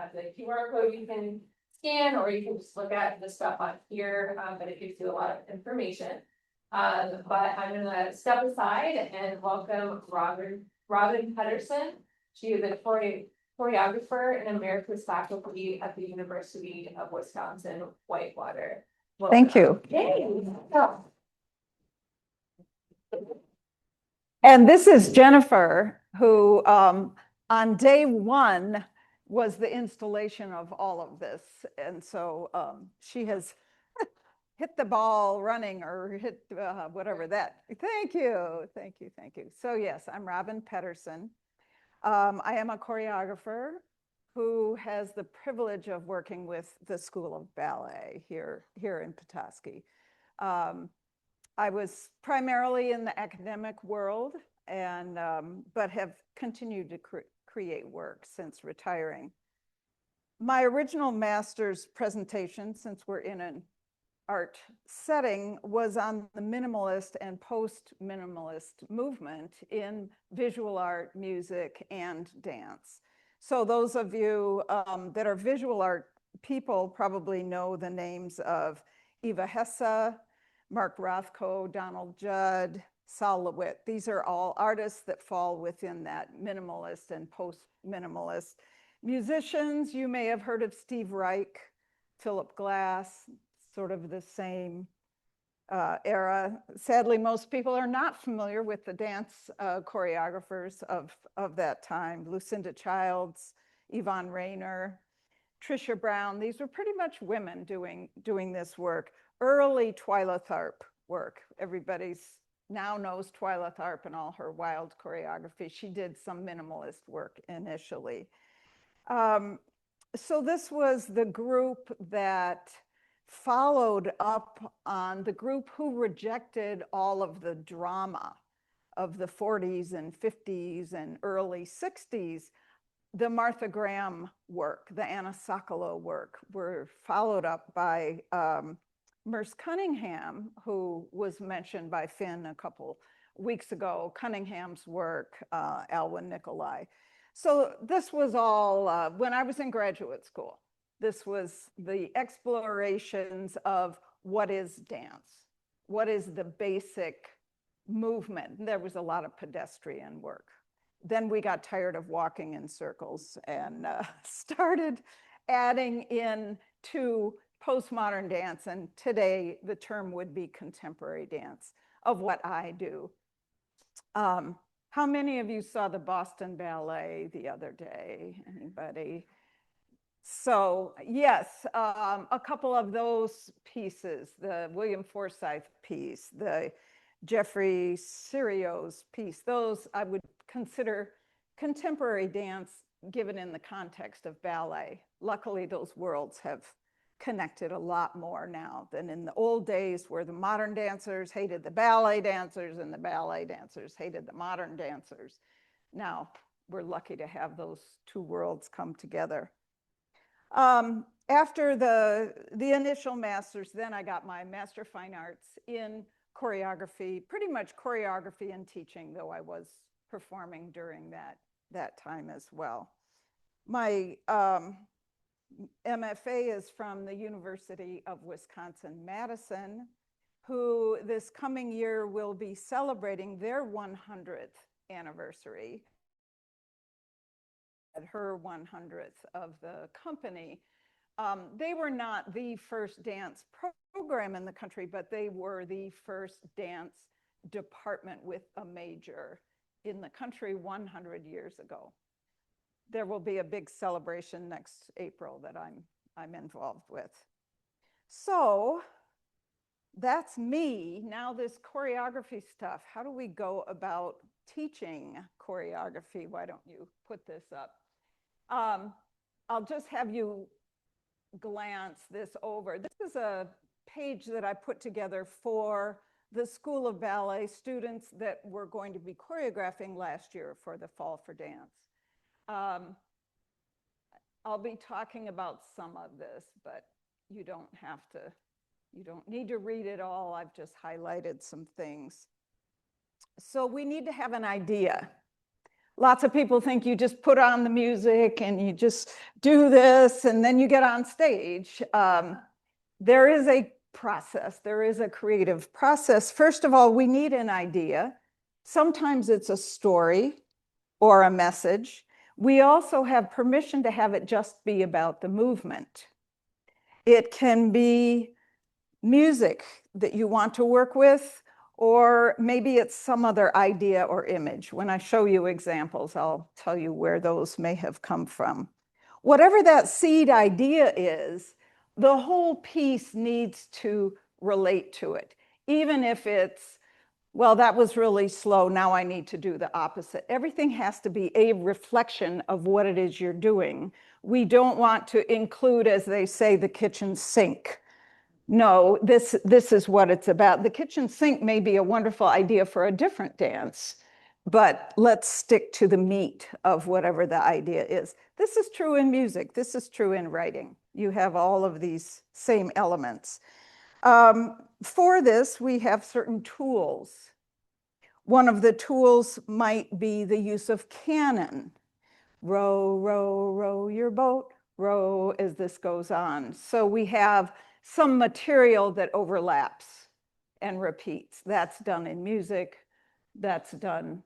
have the QR code you can scan, or you can just look at the stuff on here, but it gives you a lot of information. But I'm gonna step aside and welcome Robin Petterson. She is a choreographer and emeritus faculty at the University of Wisconsin-Whitewater. Thank you. Yay. So, And this is Jennifer, who on day one was the installation of all of this. And so she has hit the ball running or hit whatever that. Thank you. Thank you. Thank you. So yes, I'm Robin Petterson. I am a choreographer who has the privilege of working with the School of Ballet here in Petoskey. I was primarily in the academic world, and but have continued to create work since retiring. My original master's presentation, since we're in an art setting, was on the minimalist and post-minimalist movement in visual art, music, and dance. So those of you that are visual art people probably know the names of Eva Hesse, Mark Rothko, Donald Judd, Sol LeWitt. These are all artists that fall within that minimalist and post-minimalist. Musicians, you may have heard of Steve Reich, Philip Glass, sort of the same era. Sadly, most people are not familiar with the dance choreographers of that time. Lucinda Childs, Yvonne Rainer, Trisha Brown. These were pretty much women doing this work. Early Twyla Tharp work. Everybody now knows Twyla Tharp and all her wild choreography. She did some minimalist work initially. So this was the group that followed up on the group who rejected all of the drama of the 40s and 50s and early 60s. The Martha Graham work, the Anna Sokolow work, were followed up by Merce Cunningham, who was mentioned by Finn a couple weeks ago, Cunningham's work, Alwyn Nicolai. So this was all, when I was in graduate school, this was the explorations of what is dance? What is the basic movement? There was a lot of pedestrian work. Then we got tired of walking in circles and started adding in to postmodern dance, and today the term would be contemporary dance, of what I do. How many of you saw the Boston Ballet the other day? Anybody? So yes, a couple of those pieces, the William Forsythe piece, the Jeffrey Sirio's piece, those I would consider contemporary dance given in the context of ballet. Luckily, those worlds have connected a lot more now than in the old days, where the modern dancers hated the ballet dancers and the ballet dancers hated the modern dancers. Now we're lucky to have those two worlds come together. After the initial master's, then I got my Master of Fine Arts in choreography, pretty much choreography and teaching, though I was performing during that time as well. My MFA is from the University of Wisconsin-Madison, who this coming year will be celebrating their 100th anniversary, at her 100th of the company. They were not the first dance program in the country, but they were the first dance department with a major in the country 100 years ago. There will be a big celebration next April that I'm involved with. So that's me. Now this choreography stuff, how do we go about teaching choreography? Why don't you put this up? I'll just have you glance this over. This is a page that I put together for the School of Ballet students that were going to be choreographing last year for the Fall for Dance. I'll be talking about some of this, but you don't need to read it all. I've just highlighted some things. So we need to have an idea. Lots of people think you just put on the music and you just do this and then you get on stage. There is a process, there is a creative process. First of all, we need an idea. Sometimes it's a story or a message. We also have permission to have it just be about the movement. It can be music that you want to work with, or maybe it's some other idea or image. When I show you examples, I'll tell you where those may have come from. Whatever that seed idea is, the whole piece needs to relate to it, even if it's, well, that was really slow, now I need to do the opposite. Everything has to be a reflection of what it is you're doing. We don't want to include, as they say, the kitchen sink. No, this is what it's about. The kitchen sink may be a wonderful idea for a different dance, but let's stick to the meat of whatever the idea is. This is true in music. This is true in writing. You have all of these same elements. For this, we have certain tools. One of the tools might be the use of canon. Row, row, row your boat, row, as this goes on. So we have some material that overlaps and repeats. That's done in music. That's done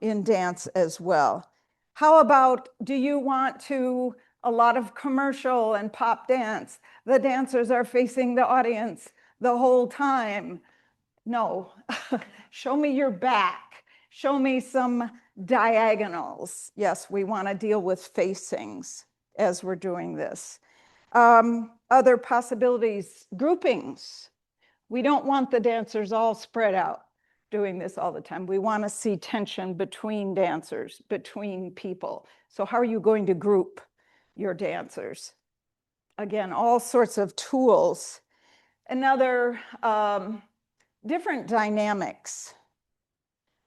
in dance as well. How about, do you want to, a lot of commercial and pop dance, the dancers are facing the audience the whole time? No, show me your back. Show me some diagonals. Yes, we want to deal with facings as we're doing this. Other possibilities, groupings. We don't want the dancers all spread out doing this all the time. We want to see tension between dancers, between people. So how are you going to group your dancers? Again, all sorts of tools. Another, different dynamics.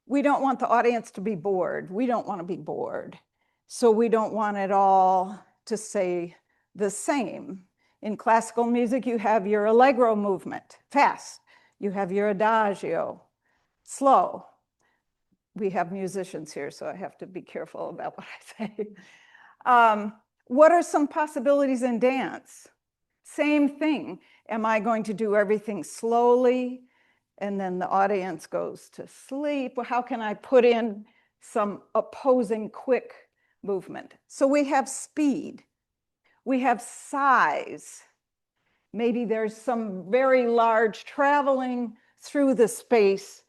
We don't want the audience to be bored. We don't want to be bored. So we don't want it all to say the same. In classical music, you have your allegro movement, fast. You have your adagio, slow. We have musicians here, so I have to be careful about what I say. What are some possibilities in dance? Same thing. Am I going to do everything slowly and then the audience goes to sleep? Well, how can I put in some opposing quick movement? So we have speed. We have size. Maybe there's some very large traveling through the space.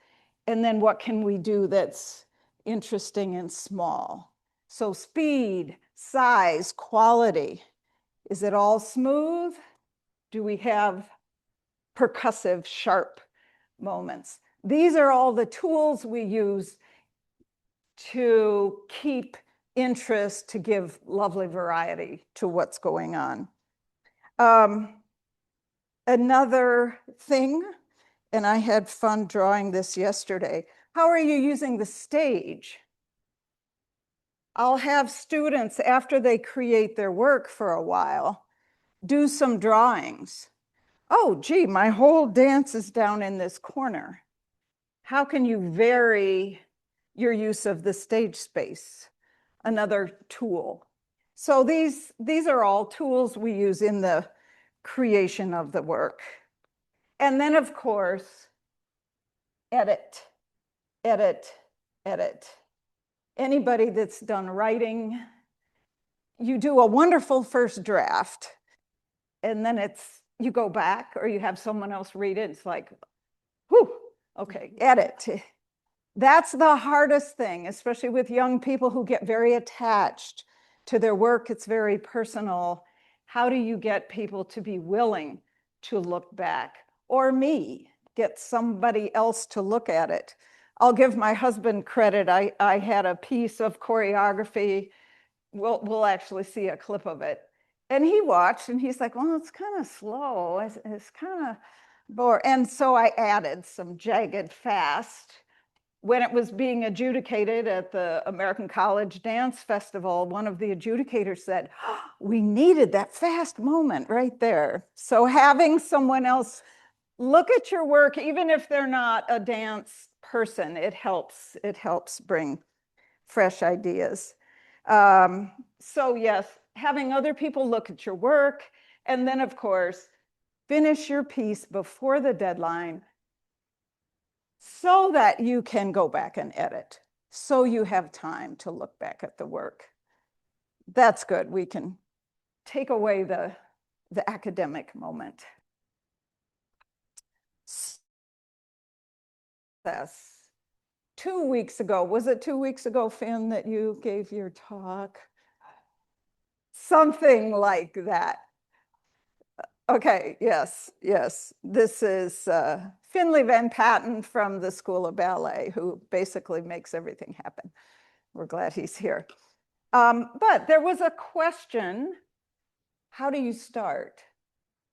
And then what can we do that's interesting and small? So speed, size, quality. Is it all smooth? Do we have percussive, sharp moments? These are all the tools we use to keep interest, to give lovely variety to what's going on. Another thing, and I had fun drawing this yesterday, how are you using the stage? I'll have students, after they create their work for a while, do some drawings. Oh, gee, my whole dance is down in this corner. How can you vary your use of the stage space? Another tool. So these are all tools we use in the creation of the work. And then, of course, edit, edit, edit. Anybody that's done writing, you do a wonderful first draft, and then you go back or you have someone else read it. It's like, whew, okay, edit. That's the hardest thing, especially with young people who get very attached to their work. It's very personal. How do you get people to be willing to look back? Or me, get somebody else to look at it. I'll give my husband credit. I had a piece of choreography. We'll actually see a clip of it. And he watched and he's like, well, it's kind of slow. It's kind of boring. And so I added some jagged fast. When it was being adjudicated at the American College Dance Festival, one of the adjudicators said, oh, we needed that fast moment right there. So having someone else look at your work, even if they're not a dance person, it helps bring fresh ideas. So yes, having other people look at your work, and then of course, finish your piece before the deadline so that you can go back and edit, so you have time to look back at the work. That's good. We can take away the academic moment. Yes. 2 weeks ago, was it 2 weeks ago, Finn, that you gave your talk? Something like that. Okay, yes, yes. This is Finley Van Patten from the School of Ballet, who basically makes everything happen. We're glad he's here. But there was a question, how do you start?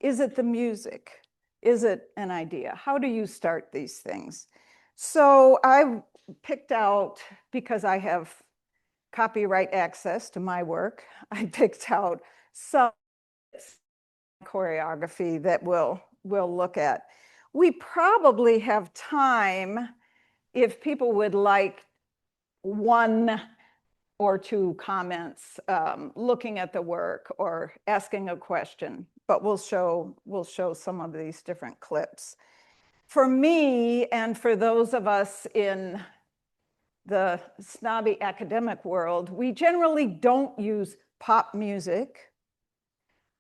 Is it the music? Is it an idea? How do you start these things? So I picked out, because I have copyright access to my work, I picked out some choreography that we'll look at. We probably have time if people would like one or two comments, looking at the work or asking a question, but we'll show some of these different clips. For me, and for those of us in the snobby academic world, we generally don't use pop music.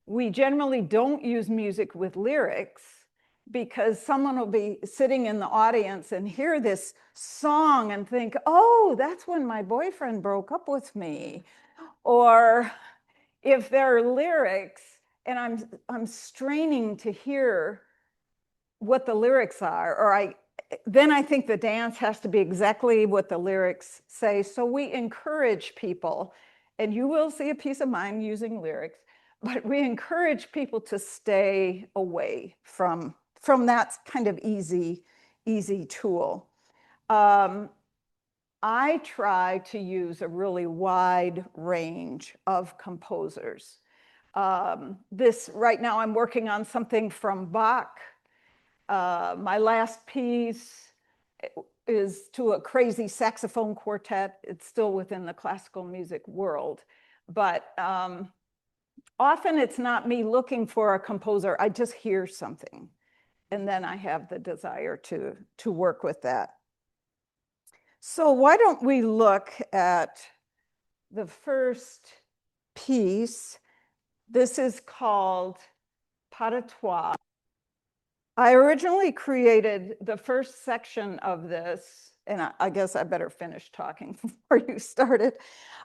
We generally don't use music with lyrics, because someone will be sitting in the audience and hear this song and think, oh, that's when my boyfriend broke up with me. Or if there are lyrics and I'm straining to hear what the lyrics are, or then I think the dance has to be exactly what the lyrics say. So we encourage people, and you will see a piece of mine using lyrics, but we encourage people to stay away from that kind of easy tool. I try to use a really wide range of composers. Right now I'm working on something from Bach. My last piece is to a crazy saxophone quartet. It's still within the classical music world, but often it's not me looking for a composer. I just hear something, and then I have the desire to work with that. So why don't we look at the first piece? This is called Pas de Trois. I originally created the first section of this, and I guess I better finish talking before you started.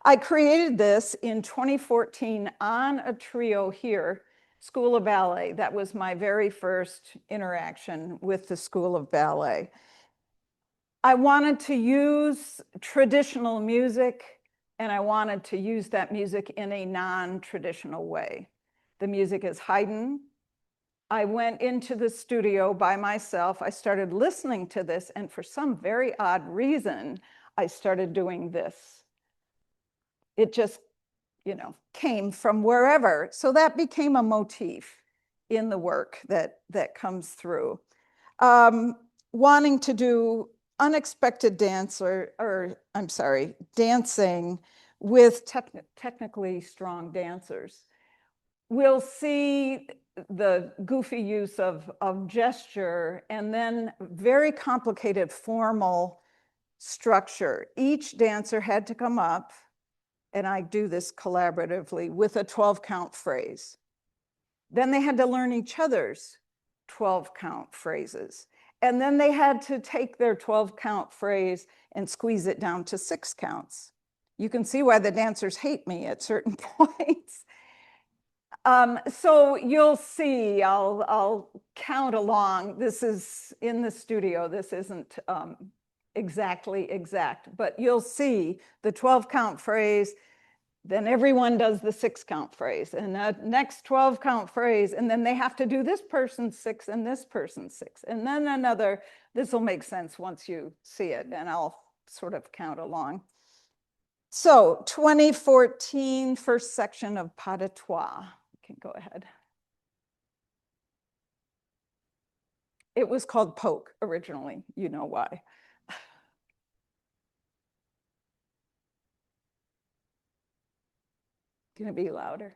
I created this in 2014 on a trio here, School of Ballet. That was my very first interaction with the School of Ballet. I wanted to use traditional music, and I wanted to use that music in a non-traditional way. The music is Haydn. I went into the studio by myself. I started listening to this, and for some very odd reason, I started doing this. It just, came from wherever. So that became a motif in the work that comes through. Wanting to do unexpected dancing with technically strong dancers. We'll see the goofy use of gesture, and then very complicated formal structure. Each dancer had to come up, and I do this collaboratively, with a 12-count phrase. Then they had to learn each other's 12-count phrases. And then they had to take their 12-count phrase and squeeze it down to 6 counts. You can see why the dancers hate me at certain points. So you'll see, I'll count along. This is in the studio. This isn't exactly exact, but you'll see the 12-count phrase, then everyone does the 6-count phrase, and the next 12-count phrase, and then they have to do this person's 6 and this person's 6, and then another. This will make sense once you see it, and I'll sort of count along. So 2014, first section of Pas de Trois. You can go ahead. It was called Poke originally, you know why. Gonna be louder.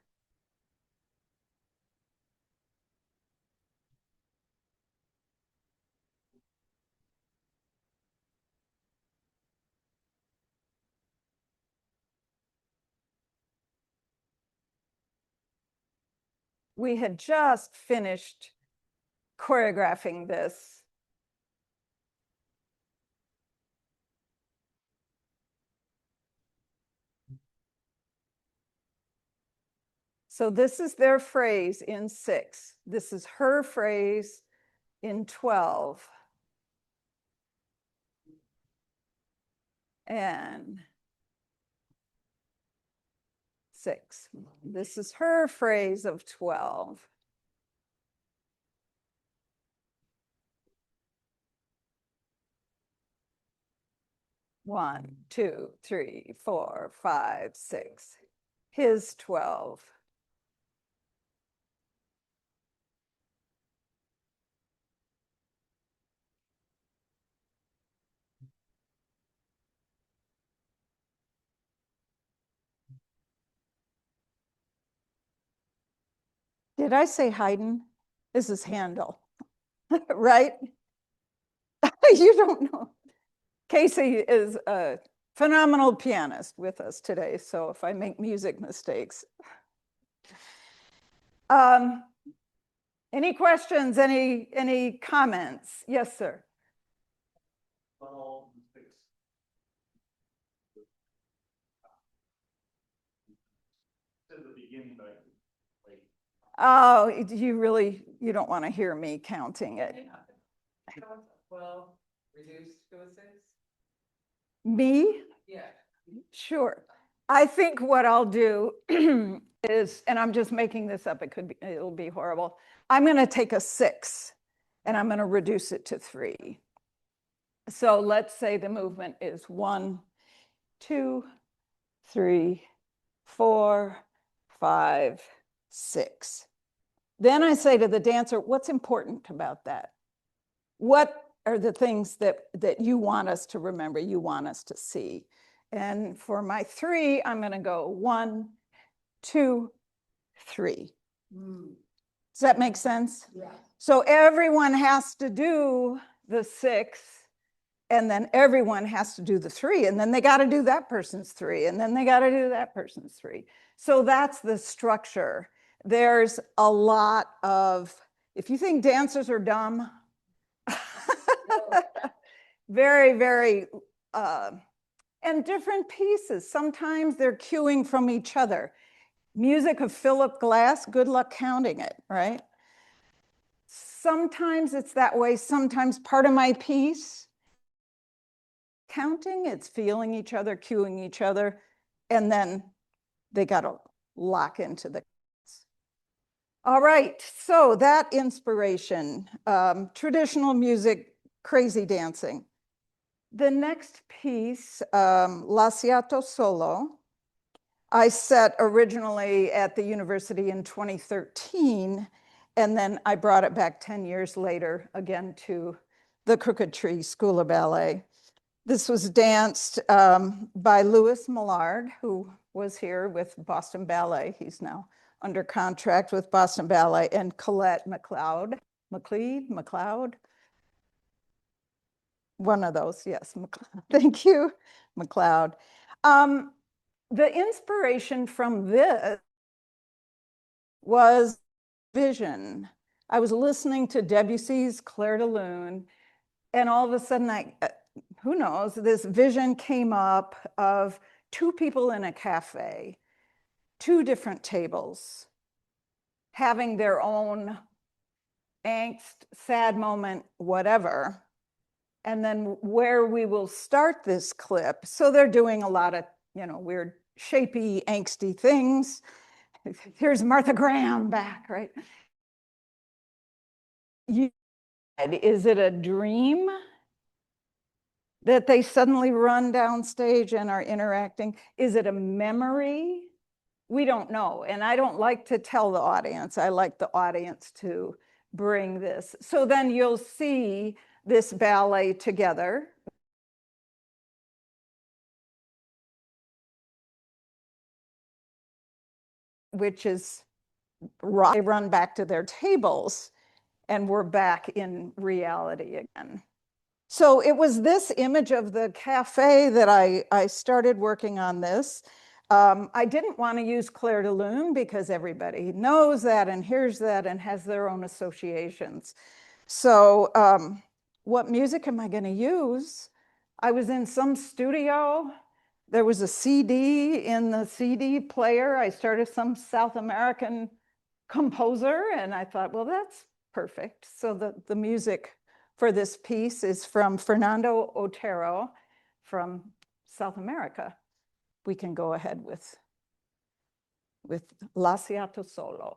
We had just finished choreographing this. So this is their phrase in 6. This is her phrase in 12. And 6. This is her phrase of 12. One, 2, 3, 4, 5, 6. His 12. Did I say Haydn? This is Handel, right? You don't know. Casey is a phenomenal pianist with us today, so if I make music mistakes. Any questions, any comments? Yes, sir. Oh, you don't want to hear me counting it. 12 reduced to a 6? Me? Yeah. Sure. I think what I'll do is, and I'm just making this up, it'll be horrible. I'm going to take a 6 and I'm going to reduce it to 3. So let's say the movement is 1, 2, 3, 4, 5, 6. Then I say to the dancer, what's important about that? What are the things that you want us to remember, you want us to see? And for my 3, I'm going to go 1, 2, 3. Does that make sense? Yeah. So everyone has to do the 6, and then everyone has to do the 3, and then they got to do that person's 3, and then they got to do that person's 3. So that's the structure. There's a lot of, if you think dancers are dumb, very, very, and different pieces. Sometimes they're cueing from each other. Music of Philip Glass, good luck counting it, right? Sometimes it's that way. Sometimes part of my piece, counting, it's feeling each other, cueing each other, and then they got to lock into the. All right, so that inspiration, traditional music, crazy dancing. The next piece, Lasciato Solo, I set originally at the university in 2013, and then I brought it back 10 years later, again to the Crooked Tree School of Ballet. This was danced by Louis Millard, who was here with Boston Ballet. He's now under contract with Boston Ballet, and Colette McLeod, one of those, yes, thank you, McLeod. The inspiration from this was vision. I was listening to Debussy's Clair de Lune, and all of a sudden, who knows, this vision came up of 2 people in a cafe, 2 different tables, having their own angst, sad moment, whatever. And then where we will start this clip, so they're doing a lot of, weird, shapy, angsty things. Here's Martha Graham back, right? Is it a dream that they suddenly run downstage and are interacting? Is it a memory? We don't know. And I don't like to tell the audience. I like the audience to bring this. So then you'll see this ballet together. which is they run back to their tables, and we're back in reality again. So it was this image of the cafe that I started working on this. I didn't want to use Clair de Lune because everybody knows that and hears that and has their own associations. So what music am I going to use? I was in some studio. There was a CD in the CD player. I started some South American composer, and I thought, well, that's perfect. So the music for this piece is from Fernando Otero from South America. We can go ahead with Lasciato Solo.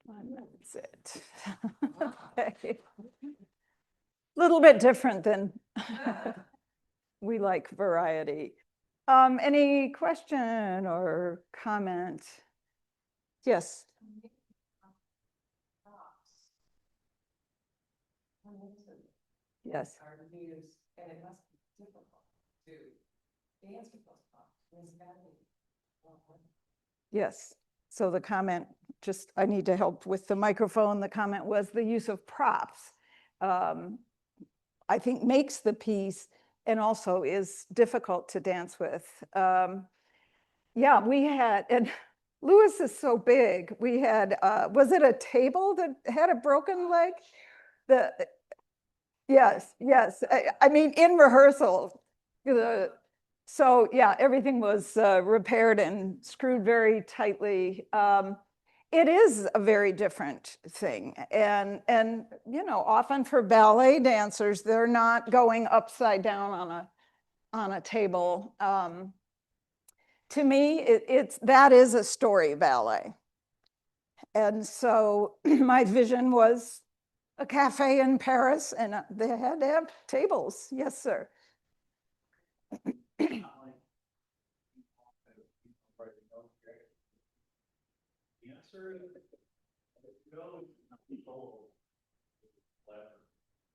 That's it. Okay. Little bit different than we like variety. Any question or comment? Yes. Yes. Are used, and it must be difficult to dance with those props. Yes. So the comment, just I need to help with the microphone. The comment was the use of props. I think makes the piece and also is difficult to dance with. Yeah, we had, and Louis is so big. We had, was it a table that had a broken leg? Yes, yes. I mean, in rehearsal, so yeah, everything was repaired and screwed very tightly. It is a very different thing, and often for ballet dancers, they're not going upside down on a table. To me, that is a story ballet, and so my vision was a cafe in Paris, and they had to have tables. Yes, sir.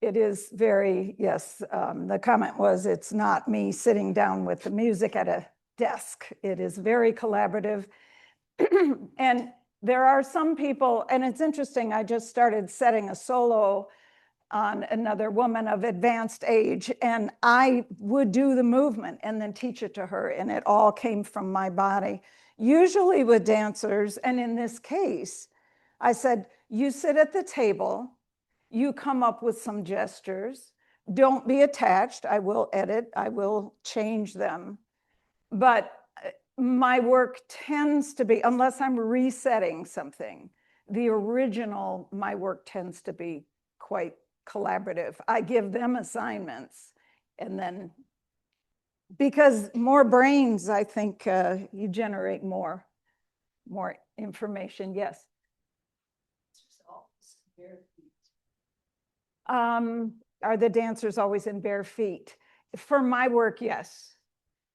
It is very, yes, the comment was, it's not me sitting down with the music at a desk. It is very collaborative. And there are some people, and it's interesting, I just started setting a solo on another woman of advanced age, and I would do the movement and then teach it to her, and it all came from my body. Usually with dancers, and in this case, I said, you sit at the table, you come up with some gestures, don't be attached, I will edit, I will change them. But my work tends to be, unless I'm resetting something, the original, my work tends to be quite collaborative. I give them assignments, and then, because more brains, I think you generate more information. Yes. Are the dancers always in bare feet? For my work, yes.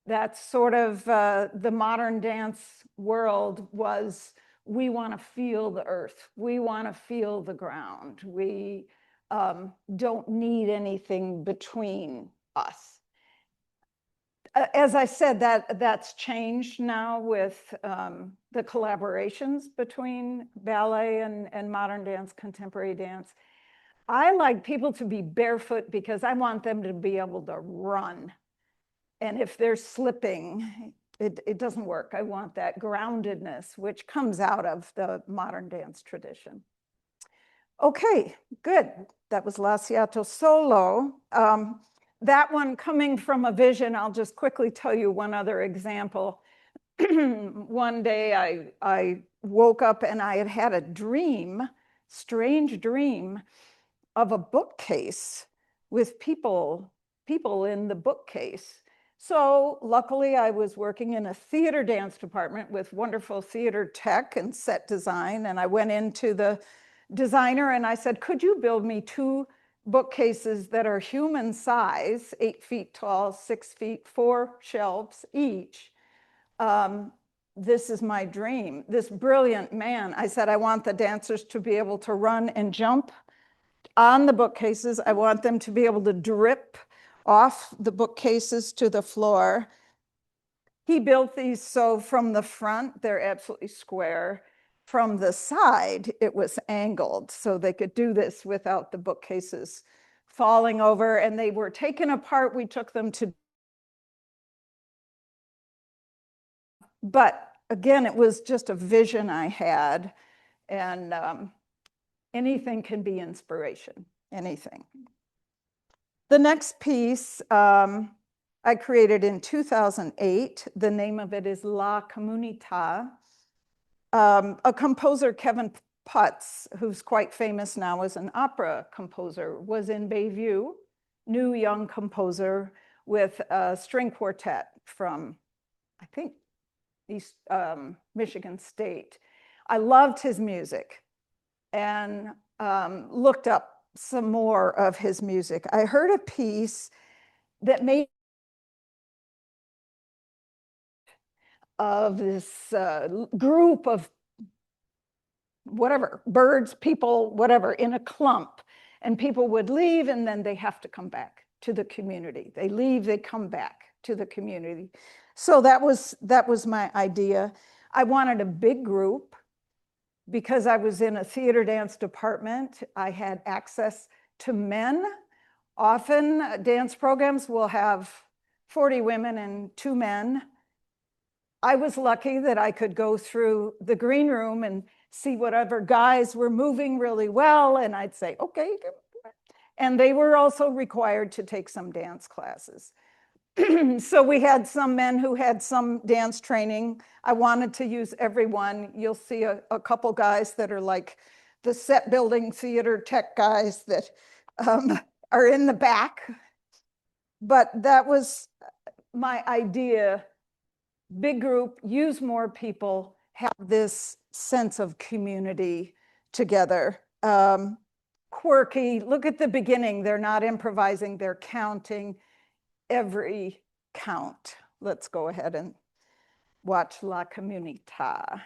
That's sort of the modern dance world was, we want to feel the earth. We want to feel the ground. We don't need anything between us. As I said, that's changed now with the collaborations between ballet and modern dance, contemporary dance. I like people to be barefoot because I want them to be able to run. And if they're slipping, it doesn't work. I want that groundedness, which comes out of the modern dance tradition. Okay, good. That was Lasciato Solo. That one coming from a vision, I'll just quickly tell you one other example. One day I woke up and I had had a dream, strange dream, of a bookcase with people in the bookcase. So luckily I was working in a theater dance department with wonderful theater tech and set design. And I went into the designer and I said, could you build me 2 bookcases that are human size, 8 feet tall, 6 feet, 4 shelves each? This is my dream. This brilliant man, I said, I want the dancers to be able to run and jump on the bookcases. I want them to be able to drip off the bookcases to the floor. He built these so from the front, they're absolutely square. From the side, it was angled, so they could do this without the bookcases falling over, and they were taken apart. We took them to, but again, it was just a vision I had, and anything can be inspiration, anything. The next piece I created in 2008. The name of it is La Comunità. A composer, Kevin Putz, who's quite famous now as an opera composer, was in Bayview, new young composer with a string quartet from, I think, East Michigan State. I loved his music and looked up some more of his music. I heard a piece that made of this group of whatever, birds, people, whatever, in a clump. And people would leave and then they have to come back to the community. They leave, they come back to the community. So that was my idea. I wanted a big group because I was in a theater dance department. I had access to men. Often dance programs will have 40 women and 2 men. I was lucky that I could go through the green room and see whatever guys were moving really well, and I'd say, okay. And they were also required to take some dance classes. So we had some men who had some dance training. I wanted to use everyone. You'll see a couple guys that are like the set building theater tech guys that are in the back. But that was my idea. Big group, use more people, have this sense of community together. Quirky, look at the beginning. They're not improvising, they're counting every count. Let's go ahead and watch La Comunità.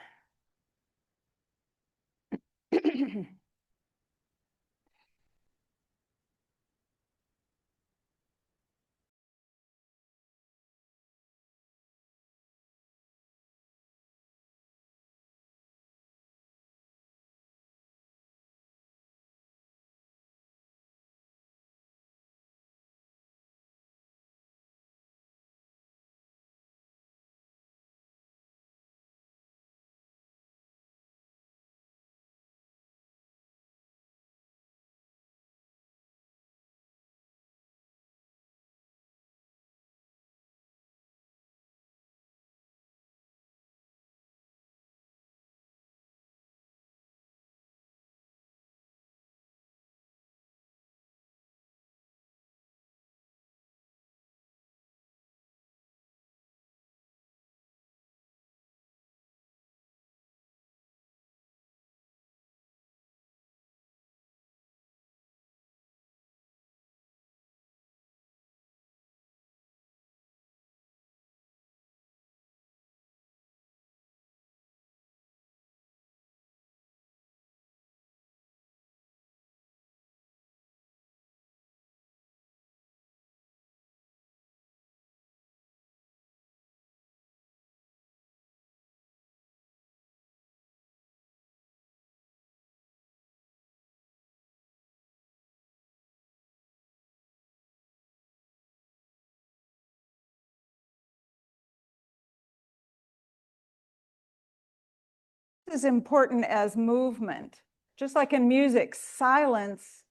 as important as movement. Just like in music, silence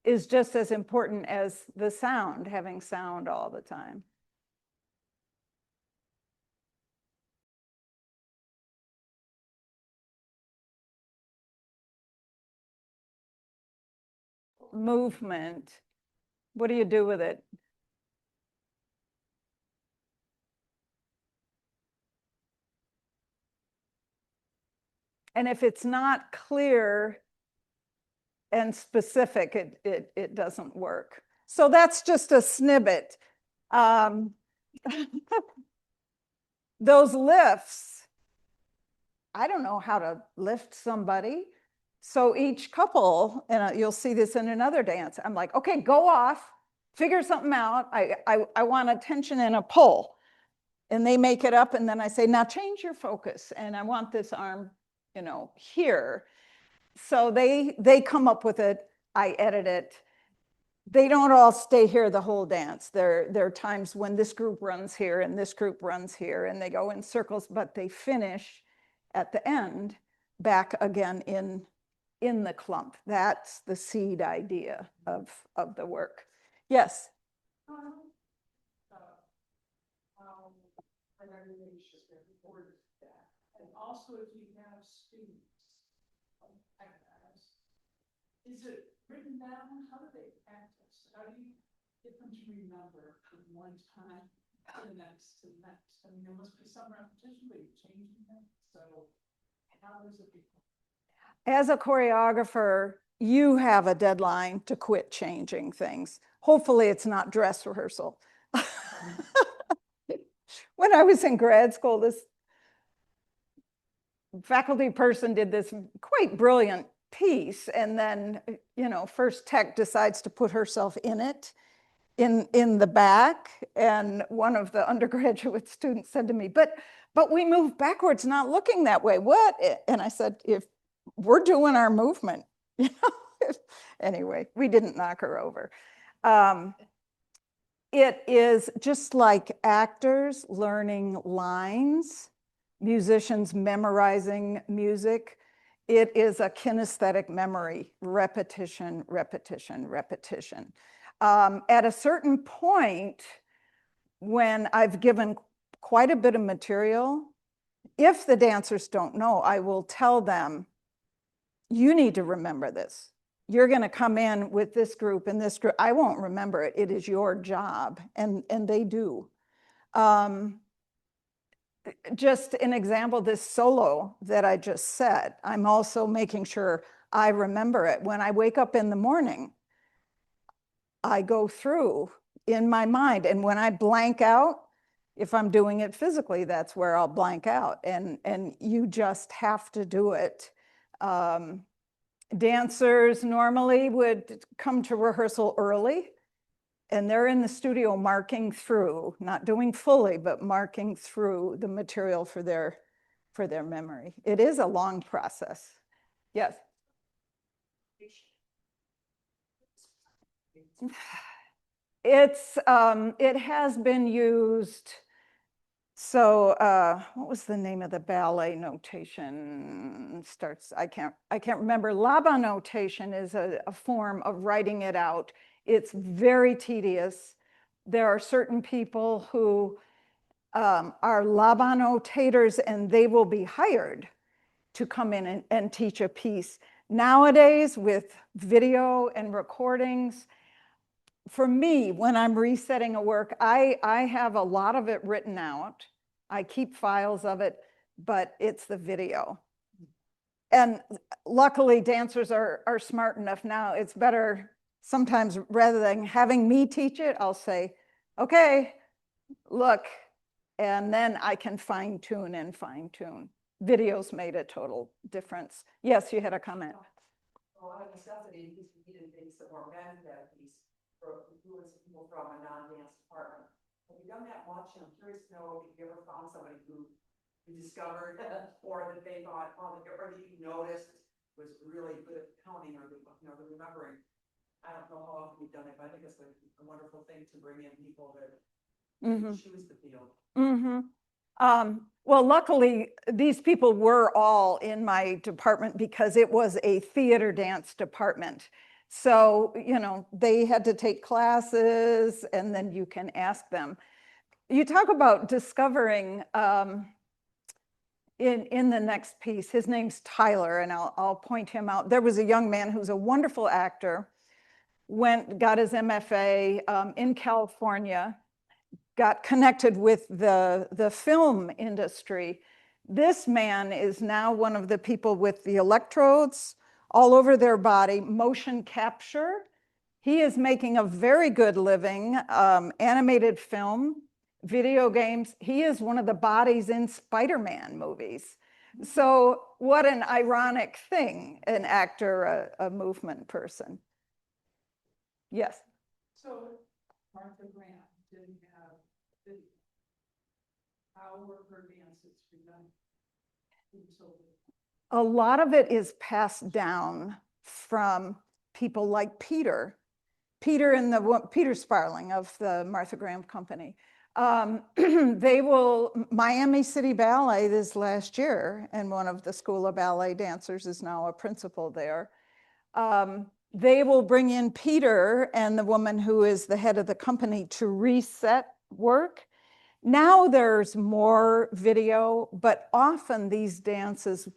is just as important as the sound, having sound all the time. Movement. What do you do with it? And if it's not clear and specific, it doesn't work. So that's just a snippet. Those lifts, I don't know how to lift somebody. So each couple, and you'll see this in another dance, I'm like, okay, go off, figure something out. I want a tension and a pull. And they make it up, and then I say, now change your focus. And I want this arm, here. So they come up with it, I edit it. They don't all stay here the whole dance. There are times when this group runs here and this group runs here, and they go in circles, but they finish at the end back again in the clump. That's the seed idea of the work. Yes. And also, if you have students, is it written down? How do they practice? How do you get them to remember from one time to the next to the next? I mean, there must be some repetition, but you're changing them. So how does it become? As a choreographer, you have a deadline to quit changing things. Hopefully it's not dress rehearsal. When I was in grad school, this faculty person did this quite brilliant piece, and then first tech decides to put herself in it in the back, and one of the undergraduate students said to me, but we move backwards, not looking that way. What? And I said, if we're doing our movement, anyway, we didn't knock her over. It is just like actors learning lines, musicians memorizing music. It is a kinesthetic memory, repetition, repetition, repetition. At a certain point, when I've given quite a bit of material, if the dancers don't know, I will tell them, you need to remember this. You're going to come in with this group and this group. I won't remember it. It is your job. And they do. Just an example, this solo that I just said, I'm also making sure I remember it. When I wake up in the morning, I go through in my mind. And when I blank out, if I'm doing it physically, that's where I'll blank out. And you just have to do it. Dancers normally would come to rehearsal early, and they're in the studio marking through, not doing fully, but marking through the material for their memory. It is a long process. Yes. It has been used. So what was the name of the ballet notation? I can't remember. Laba notation is a form of writing it out. It's very tedious. There are certain people who are Laba notators, and they will be hired to come in and teach a piece. Nowadays, with video and recordings, for me, when I'm resetting a work, I have a lot of it written out. I keep files of it, but it's the video. And luckily, dancers are smart enough now. It's better sometimes, rather than having me teach it, I'll say, okay, look, and then I can fine tune and fine tune. Videos made a total difference. Yes, you had a comment. A lot of necessity, because we needed things that were meant that piece for influence people from a non-dance department. Have you done that much? And I'm curious to know if you ever found somebody who you discovered or that they thought, oh, or that you noticed was really good at counting or the remembering. I don't know how often you've done it, but I think it's a wonderful thing to bring in people that choose the field. Well, luckily, these people were all in my department because it was a theater dance department. So, you know, they had to take classes and then you can ask them. You talk about discovering in the next piece, his name's Tyler, and I'll point him out. There was a young man who's a wonderful actor, got his MFA in California, got connected with the film industry. This man is now one of the people with the electrodes all over their body, motion capture. He is making a very good living, animated film, video games. He is one of the bodies in Spider-Man movies. So what an ironic thing, an actor, a movement person. Yes. So Martha Graham didn't have video. How were her dances begun? A lot of it is passed down from people like Peter Peter Sparling of the Martha Graham Company. Miami City Ballet this last year, and one of the School of Ballet dancers is now a principal there. They will bring in Peter and the woman who is the head of the company to reset work. Now there's more video, but often these dances,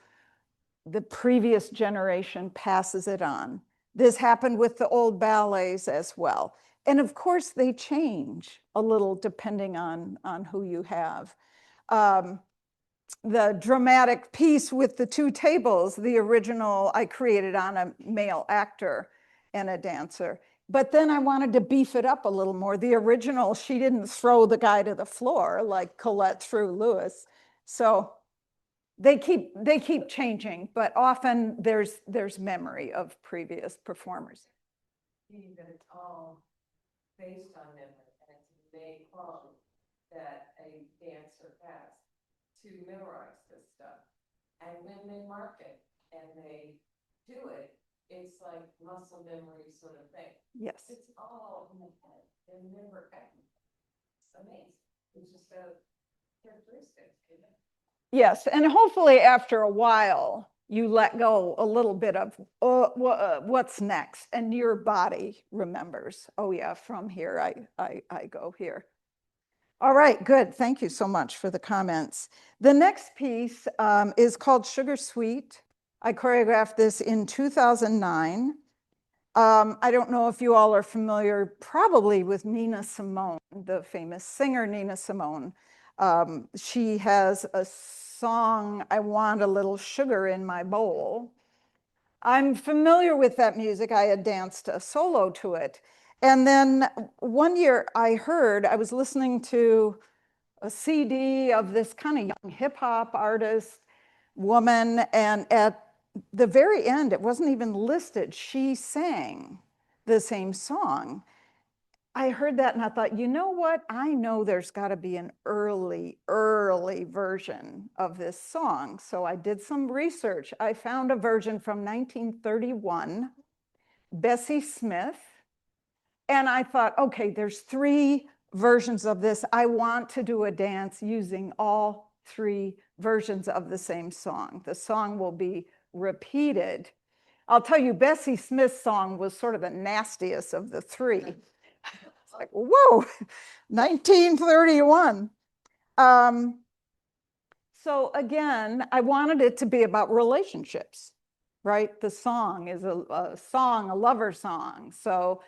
the previous generation passes it on. This happened with the old ballets as well. And of course, they change a little depending on who you have. The dramatic piece with the two tables, the original I created on a male actor and a dancer. But then I wanted to beef it up a little more. The original, she didn't throw the guy to the floor like Colette threw Lewis. So they keep changing, but often there's memory of previous performers. Meaning that it's all based on memory, and it's an innate quality that a dancer has to memorize this stuff. And when they mark it and they do it, it's like muscle memory sort of thing. Yes. It's all in the head. They remember everything. It's amazing. It's just a characteristic, isn't it? Yes, and hopefully after a while, you let go a little bit of what's next, and your body remembers, oh yeah, from here, I go here. All right, good. Thank you so much for the comments. The next piece is called Sugar Sweet. I choreographed this in 2009. I don't know if you all are familiar probably with Nina Simone, the famous singer Nina Simone. She has a song, I Want a Little Sugar in My Bowl. I'm familiar with that music. I had danced a solo to it. And then one year I was listening to a CD of this kind of young hip hop artist woman, and at the very end, it wasn't even listed, she sang the same song. I heard that and I thought, you know what? I know there's got to be an early version of this song. So I did some research. I found a version from 1931, Bessie Smith. And I thought, okay, there's 3 versions of this. I want to do a dance using all 3 versions of the same song. The song will be repeated. I'll tell you, Bessie Smith's song was sort of the nastiest of the 3. It's like, whoa, 1931. So again, I wanted it to be about relationships, right? The song is a song, a lover song. So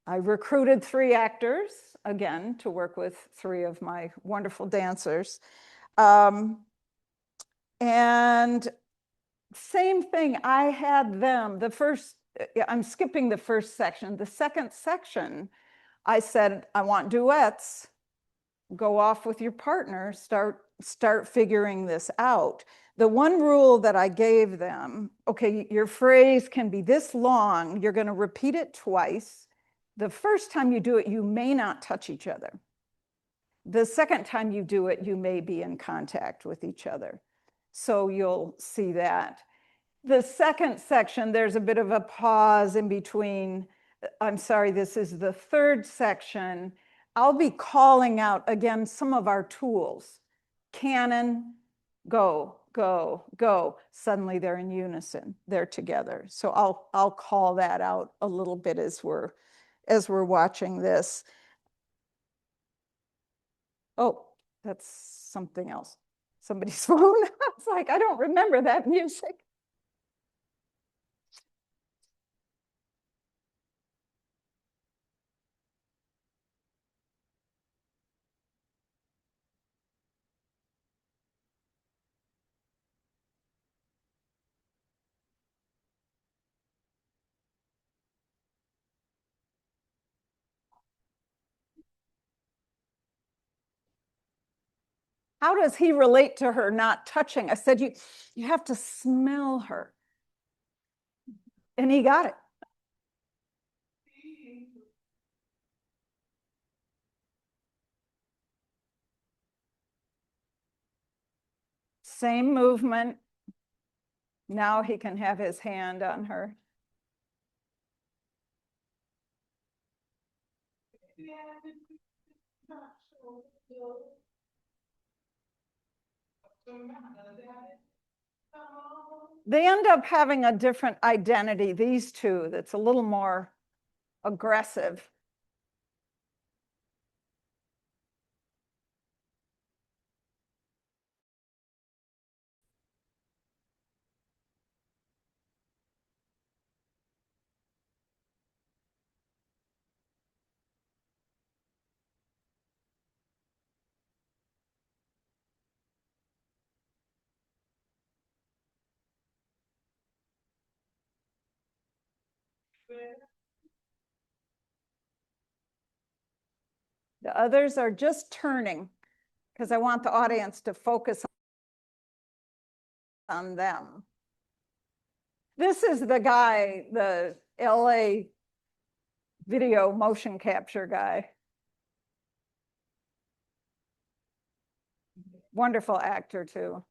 I recruited 3 actors, again, to work with 3 of my wonderful dancers. And same thing, I had them, I'm skipping the first section. The second section, I said, I want duets. Go off with your partner, start figuring this out. The one rule that I gave them, okay, your phrase can be this long, you're going to repeat it twice. The first time you do it, you may not touch each other. The second time you do it, you may be in contact with each other. So you'll see that. The second section, there's a bit of a pause in between. I'm sorry, this is the third section. I'll be calling out, again, some of our tools. canon, go, go, go. Suddenly they're in unison, they're together. So I'll call that out a little bit as we're watching this. Oh, that's something else. Somebody's phone. It's like, I don't remember that music. How does he relate to her not touching? I said, you have to smell her. And he got it. Same movement. Now he can have his hand on her. They end up having a different identity, these two, that's a little more aggressive. The others are just turning because I want the audience to focus on them. This is the guy, the LA video motion capture guy. Wonderful actor too.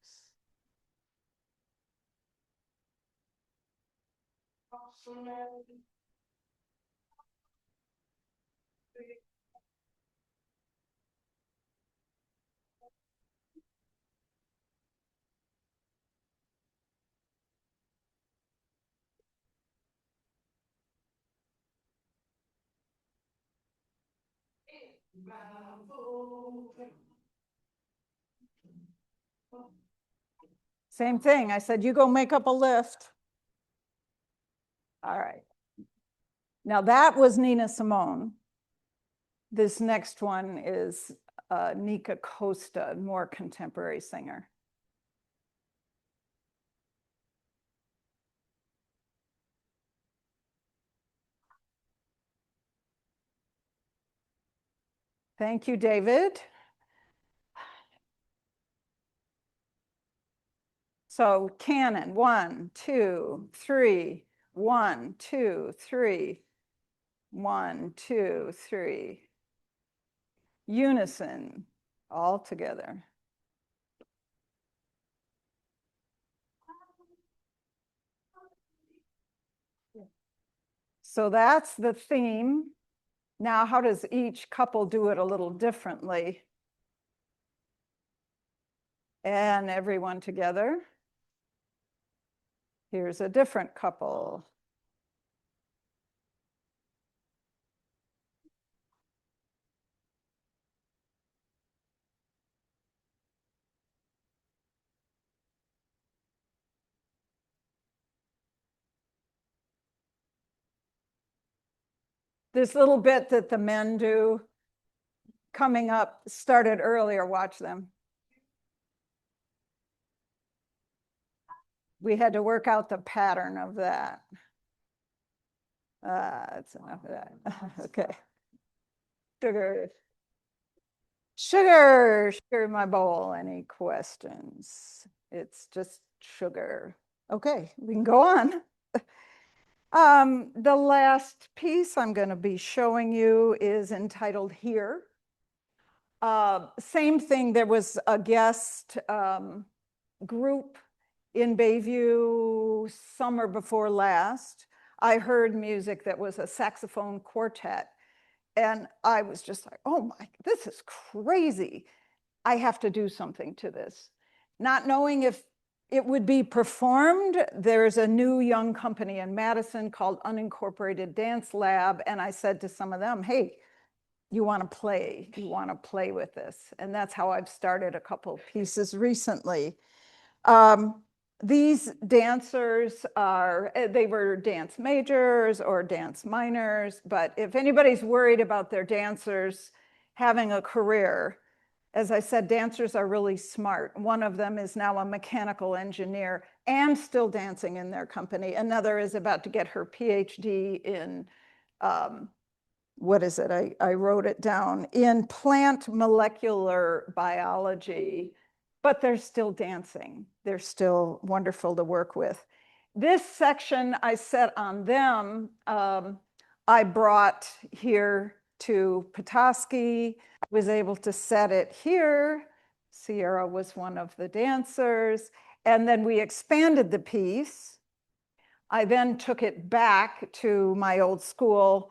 Same thing. I said, you go make up a list. All right. Now that was Nina Simone. This next one is Nika Costa, more contemporary singer. Thank you, David. So canon, 1, 2, 3, 1, 2, 3, 1, 2, 3. Unison, all together. So that's the theme. Now, how does each couple do it a little differently? And everyone together. Here's a different couple. This little bit that the men do coming up started earlier, watch them. We had to work out the pattern of that. That's enough of that. Okay. Sugar. Sugar, sugar in my bowl. Any questions? It's just sugar. Okay, we can go on. The last piece I'm going to be showing you is entitled Here. Same thing, there was a guest group in Bayview summer before last. I heard music that was a saxophone quartet. And I was just like, oh my, this is crazy. I have to do something to this. Not knowing if it would be performed, there's a new young company in Madison called Unincorporated Dance Lab. And I said to some of them, hey, you want to play? You want to play with this? And that's how I've started a couple pieces recently. These dancers are, they were dance majors or dance minors, but if anybody's worried about their dancers having a career, as I said, dancers are really smart. One of them is now a mechanical engineer and still dancing in their company. Another is about to get her PhD in, what is it? I wrote it down, in plant molecular biology, but they're still dancing. They're still wonderful to work with. This section I set on them, I brought here to Petoskey, was able to set it here. Sierra was one of the dancers. And then we expanded the piece. I then took it back to my old school,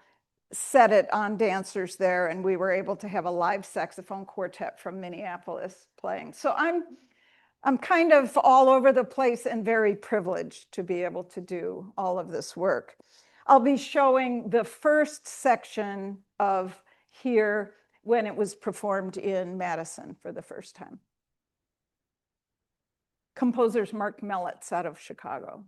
set it on dancers there, and we were able to have a live saxophone quartet from Minneapolis playing. So I'm kind of all over the place and very privileged to be able to do all of this work. I'll be showing the first section of here when it was performed in Madison for the first time. Composer's Mark Mellitz out of Chicago.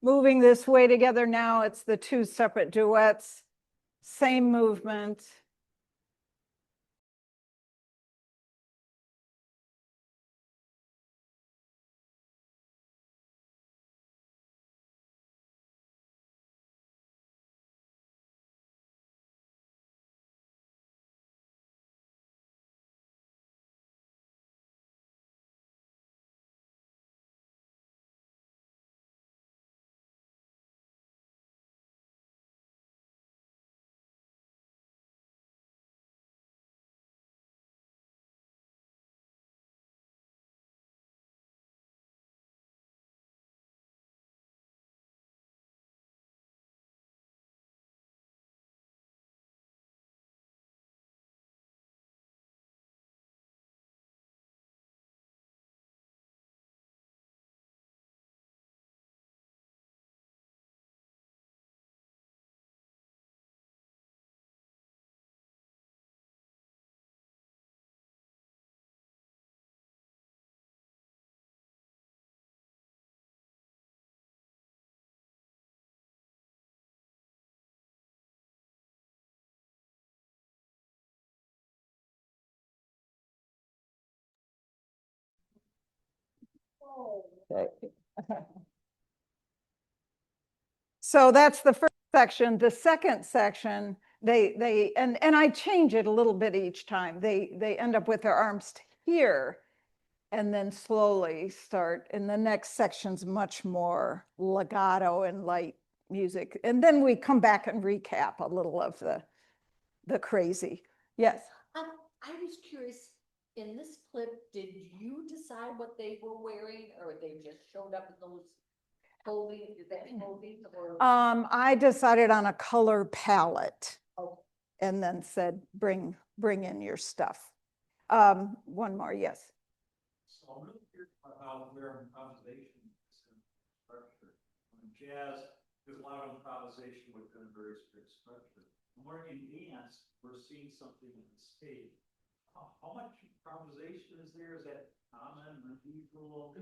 Moving this way together now, it's the two separate duets, same movement. So that's the first section. The second section, and I change it a little bit each time. They end up with their arms here and then slowly start. And the next section's much more legato and light music. And then we come back and recap a little of the crazy. Yes. I was curious, in this clip, did you decide what they were wearing, or they just showed up in those clothing, is that clothing, or? I decided on a color palette Oh, and then said, bring in your stuff. One more, yes. So I'm really curious about how where improvisation is in structure. In jazz, there's a lot of improvisation within a very strict structure. And where in dance, we're seeing something in the stage. How much improvisation is there? Is that common, unusual?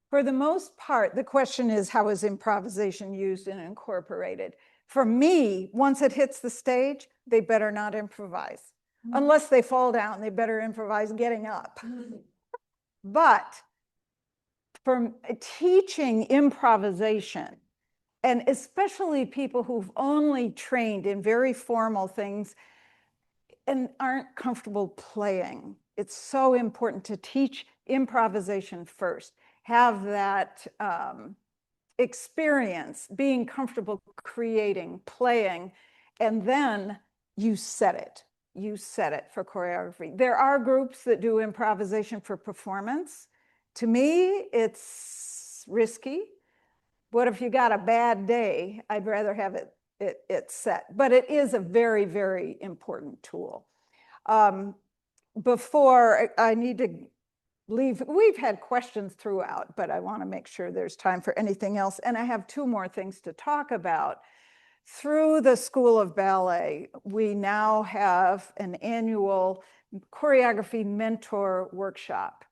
For the most part, the question is, how is improvisation used and incorporated? For me, once it hits the stage, they better not improvise. Unless they fall down, they better improvise getting up. But for teaching improvisation, and especially people who've only trained in very formal things and aren't comfortable playing, it's so important to teach improvisation first. Have that experience, being comfortable creating, playing, and then you set it. You set it for choreography. There are groups that do improvisation for performance. To me, it's risky. What if you got a bad day? I'd rather have it set, but it is a very, very important tool. Before I need to leave, we've had questions throughout, but I want to make sure there's time for anything else. And I have two more things to talk about. Through the School of Ballet, we now have an annual choreography mentor workshop.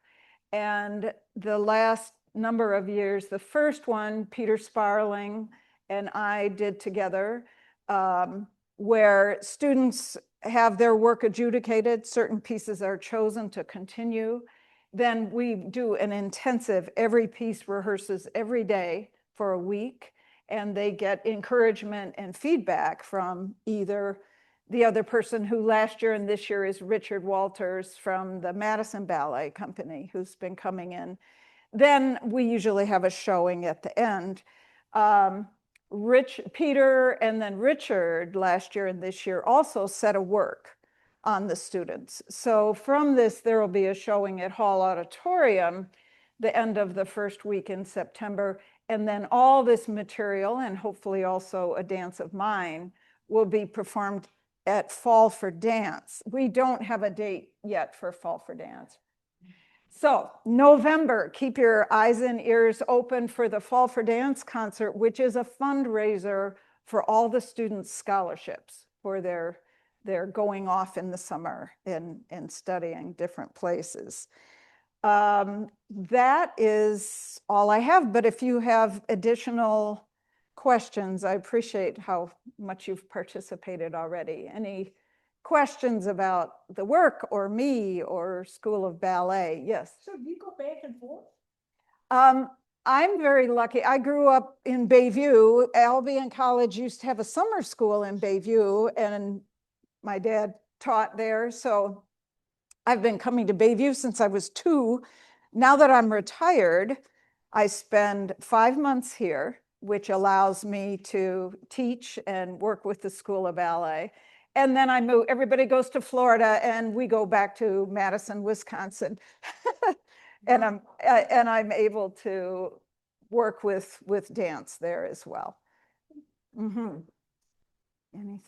And the last number of years, the first one, Peter Sparling and I did together, where students have their work adjudicated, certain pieces are chosen to continue. Then we do an intensive, every piece rehearses every day for a week, and they get encouragement and feedback from either the other person, who last year and this year is Richard Walters from the Madison Ballet Company, who's been coming in. Then we usually have a showing at the end. Peter and then Richard last year and this year also set a work on the students. So from this, there will be a showing at Hall Auditorium the end of the first week in September. And then all this material, and hopefully also a dance of mine, will be performed at Fall for Dance. We don't have a date yet for Fall for Dance. So November, keep your eyes and ears open for the Fall for Dance concert, which is a fundraiser for all the students' scholarships for their going off in the summer and studying different places. That is all I have, but if you have additional questions, I appreciate how much you've participated already. Any questions about the work or me or School of Ballet? Yes. so you go back and forth? I'm very lucky. I grew up in Bayview. Albion College used to have a summer school in Bayview, and my dad taught there. So I've been coming to Bayview since I was 2. Now that I'm retired, I spend 5 months here, which allows me to teach and work with the School of Ballet. And then I move, everybody goes to Florida and we go back to Madison, Wisconsin. and I'm able to work with dance there as well. Mm-hmm. Anything?